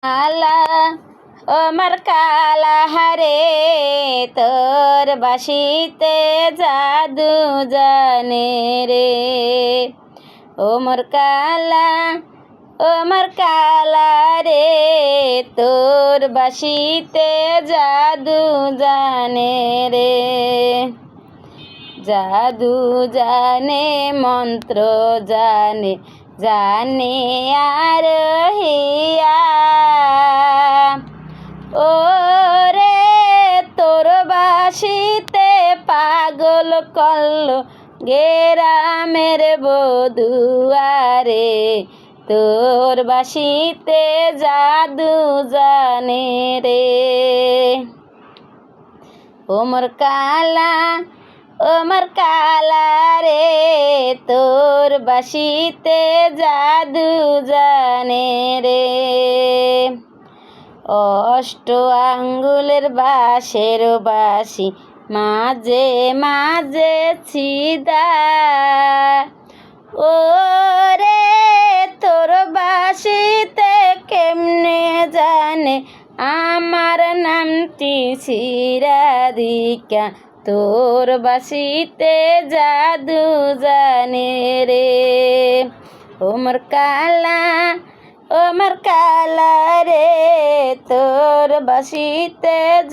আলা আমার কালা হারে তোর বাসিতে জাদু জানে রে ওমর কালা রে তোর বাসিতে জাদু জানে রে জাদু জানে মন্ত্র জানে জানে আর হিয়া ও রে তোর বাসিতে পাগল করলো গেরামের বধুয়ারে তোর বাসিতে জাদু জানে রে ওমর কালা রে তোর বাসিতে জাদু জানে রে অষ্ট আঙ্গুলের বাঁশের বাঁশি মাঝে মাঝে ছিদা ও রে তোর বাঁশিতে কেমনে জানে আমার নামটি শিরাধিকা তোর বাঁশিতে জাদু জানে রে ওমর কালা রে তোর বাঁশিতে